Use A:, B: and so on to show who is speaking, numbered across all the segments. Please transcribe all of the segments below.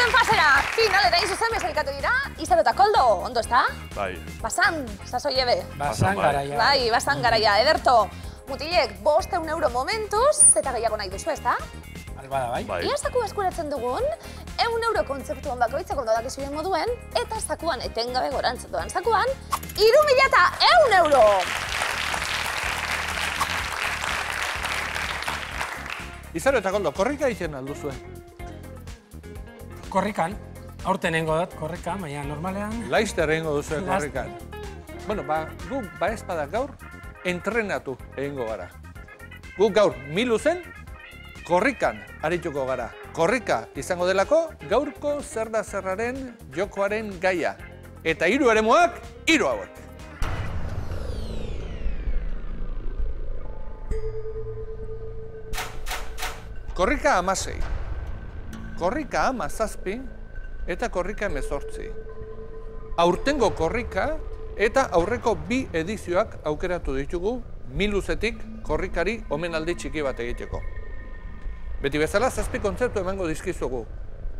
A: Bigarren fasera, finalera izuzen bezalkatu dira, Izaro eta Koldo, ondo ezta?
B: Bai.
A: Basan, sasoi ebe.
C: Basan garaia.
A: Bai, basan garaia, ederto. Mutilek, 500 euro momentuz, eta gehiago nahi duzu, ezta?
C: Albada, bai.
A: Ia zaku eskuratzen dugun, 100 euro kontzeptuan bakoitzak ondo dakizuen moduen, eta zakuan etengabe gorantz doan zakuan, 3.100 euro!
D: Izaro eta Koldo, korrika egiten alduzue?
C: Korrikan, aurten egingo dut korrika, baina normalean...
D: Laizter egingo duzue korrikan. Bueno, gu ezpada gaur entrenatu egingo gara. Gu gaur miluzen korrikan arituko gara. Korrika izango delako gaurko zer da zerraren jokoaren gaia. Eta 3 eremuak, 3 hauek. Korrika 16, korrika 17 eta korrika 18. Aurtengo korrika eta aurreko 2 edizioak aukeratu ditugu miluzetik korrikari omenaldi txiki bat egiteko. Beti bezala 7 kontzeptu emango dizkizugu.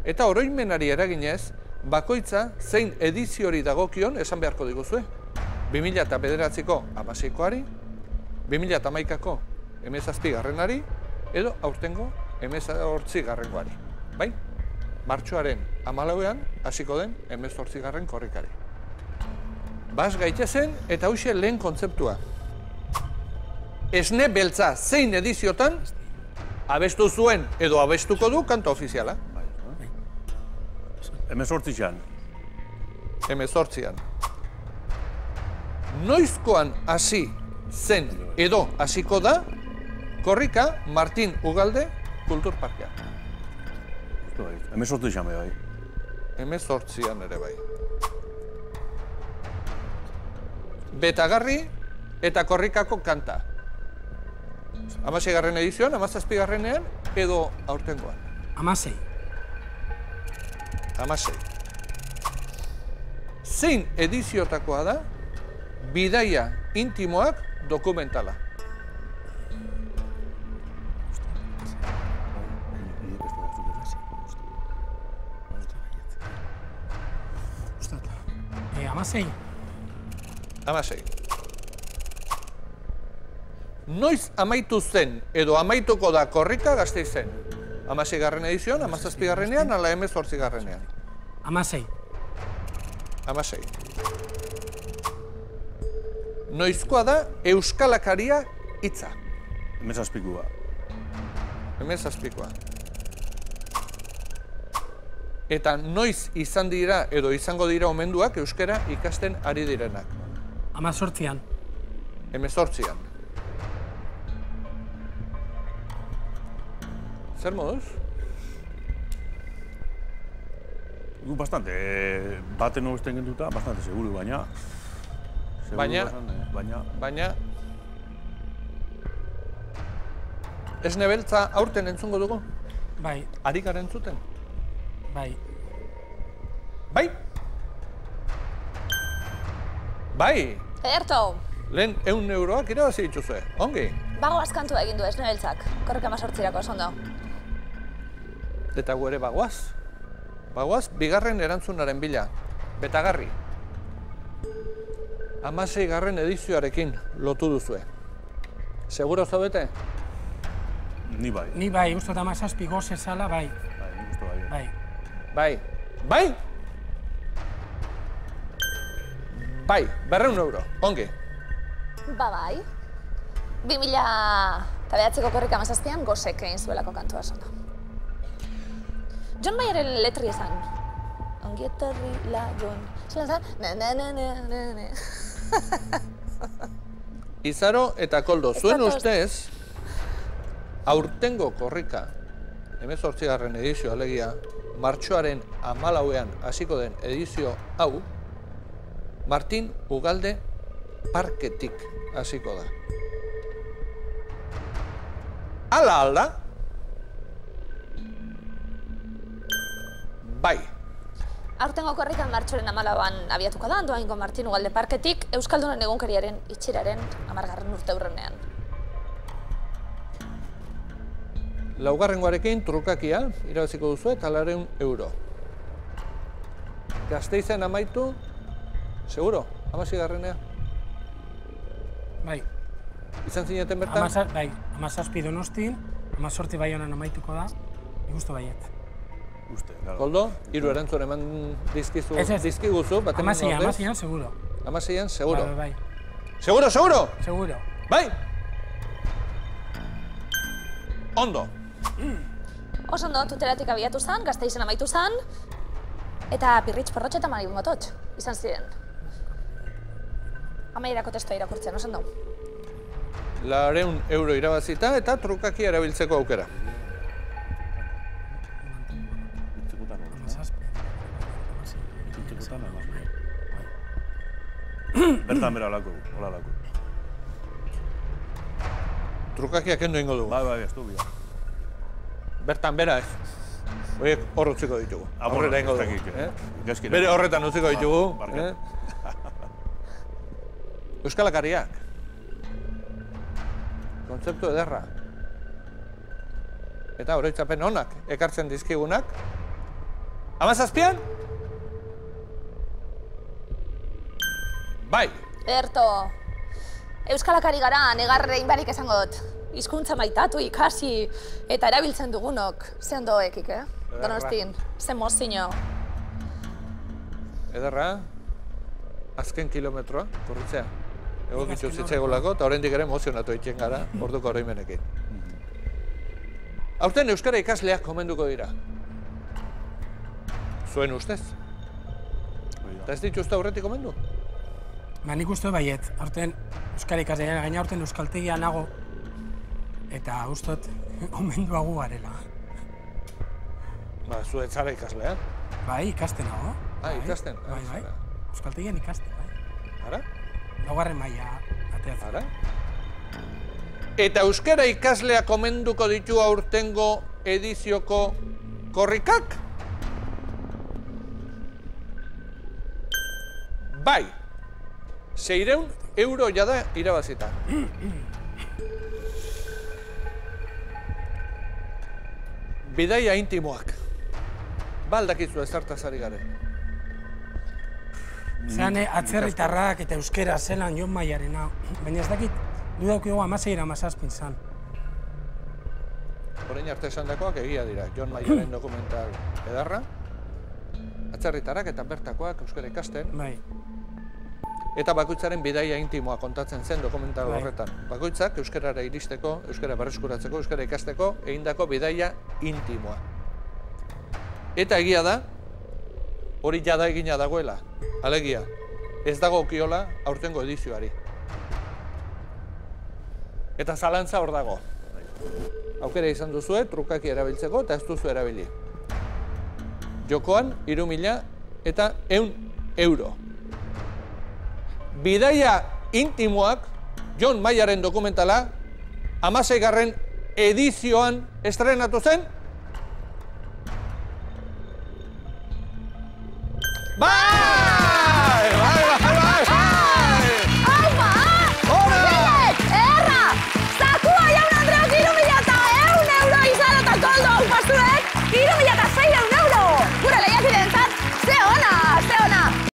D: Eta oroimenari eraginez, bakoitza zein ediziori dagokion esan beharko diguzue. 2009ko 16koari, 2011ko 17garrenari, edo aurtengo 18garrengoari. Bai? Martxoaren 14ean hasiko den 18garren korrikari. Bas gaitezen eta hauxe lehen kontzeptua. Esne beltza zein ediziotan abestu zuen edo abestuko du kanta ofiziala.
B: 18an.
D: 18an. Noizkoan hasi zen edo hasiko da korrika Martin Ugalde Kulturparkean.
B: 18an bai.
D: 18an ere bai. Betagarri eta korrikako kanta. 16garren edizioan, 17garrenean edo aurtengoan.
C: 16.
D: 16. Zein ediziotakoa da bidaia intimoak dokumentala.
C: Amasei.
D: 16. Noiz amaitu zen edo amaituko da korrika Gasteizen? 16garren edizioan, 17garrenean, ala 18garrenean?
C: 16.
D: 16. Noizkoa da Euskalakaria hitza?
B: 17koa.
D: 17koa. Eta noiz izan dira edo izango dira omenduak euskara ikasten ari direnak?
C: 18an.
D: 18an. Zer moduz?
B: Gu bastante, baten obesten genduta, bastante seguru, baina...
D: Baina... Esne beltza aurten entzungo dugu?
C: Bai.
D: Ari gara entzuten?
C: Bai.
D: Bai? Bai!
A: Ederto!
D: Lehen 100 euroak irabazi dituzue, ongi?
A: Bago askantua egin du esne beltzak, korrika 18erako oso.
D: Eta gu ere bagoaz. Bagoaz, bigarren erantzunaren bila. Betagarri. 16garren edizioarekin lotu duzue. Seguro zaudete?
B: Ni bai.
C: Ni bai, uste eta 17 goz ezala, bai.
B: Bai, nik uste bai.
C: Bai.
D: Bai. Bai? Bai, 200 euro, ongi.
A: Bai. 2009ko korrika 17an gozek egin zuelako kantua zona. John Mayeren letri esan. Ongi etorri lagun. Zela zan, na.
D: Izaro eta Koldo, zuen ustez, aurtengo korrika, 18garren edizio alegia, martxoaren 14ean hasiko den edizio hau, Martin Ugalde Parketik hasiko da. Ala alda? Bai.
A: Aurtengo korrikan martxoaren 14an abiatuko da, Andoaingo Martin Ugalde Parketik, Euskaldunen egunkariaren itxiraren 10. urteurrenean.
D: Laugarrengoarekin trukakia irabaziko duzu eta 200 euro. Gasteizen amaitu, seguro, 16.
C: Bai.
D: Izan zineten bertan?
C: Bai, 17 Donostin, 18 Baionan amaituko da, igustu baiet.
B: Uste, claro.
D: Koldo, 3 erantzun eman dizkiguzu, baten ordez?
C: 16an, seguro.
D: 16an, seguro.
C: Bai.
D: Seguro, seguro?
C: Seguro.
D: Bai! Ondo.
A: Oso ondo, tuteratik abiatu zen, Gasteizen amaitu zen, eta Pirritx Porrotx eta Mari Mototx izan ziren. Amaierako testoa irakurtzen, oso ondo.
D: 200 euro irabazita eta trukaki erabiltzeko aukera.
B: Bertan bera lako, hola lako.
D: Trukakiak endo ingo dugu.
B: Bai, ez du bia.
D: Bertan bera ez. Horiek hor utziko ditugu. Horrela ingo dugu. Bere horretan utziko ditugu. Euskalakariak. Kontzeptu ederra. Eta oroitzapen onak ekartzen dizkigunak. 17an? Bai.
A: Erto, euskalakari gara, negarrein barik esango dut. Hizkuntza maitatu, ikasi, eta erabiltzen dugunok. Ze ondoekik, Donostin, ze mozino.
D: Ederra, azken kilometroa, korritzea. Egokitu zitzaigolako, eta oraindik ere emozionatu egiten gara, orduko oroimenekin. Aurten euskara ikasleak komenduko dira. Zuen ustez? Eta ez dituzte aurretik komendu?
C: Nik uste baiet, aurten euskara ikaslean, gaina aurten euskaltegia nago, eta ustot, omenduagu garela.
D: Zuet zara ikaslean?
C: Bai, ikasten nago.
D: Ikasten?
C: Bai. Euskaltegian ikasten, bai.
D: Ara?
C: Laugarren maila ateatzen.
D: Ara? Eta euskara ikaslea komenduko ditu aurtengo edizioko korrikak? Bai! 600 euro jada irabazita. Bidaia intimoak. Baldakizu ezartaz ari garen.
C: Zeran atzerritarrak eta euskera zelan Jon Maiarena. Baina ez dakit, dudaukigu 16-17 zan.
D: Orain arte esan dakoak egia dira. Jon Maiaren dokumental edarra. Atzerritarrak eta bertakoak euskara ikasten.
C: Bai.
D: Eta bakoitzaren bidaia intimoa kontatzen zen dokumental horretan. Bakoitzak euskarara iristeko, euskara berreskuratzeko, euskara ikasteko, egindako bidaia intimoa. Eta egia da, hori jada egina dagoela. Alegia, ez dago okiola aurtengo edizioari. Eta zalantza hor dago. Aukera izan duzue, trukaki erabiltzeko eta ez duzu erabili. Jokoan, 3.000 eta 100 euro. Bidaia intimoak, Jon Maiaren dokumentala, 16. edizioan estrenatu zen. Bai!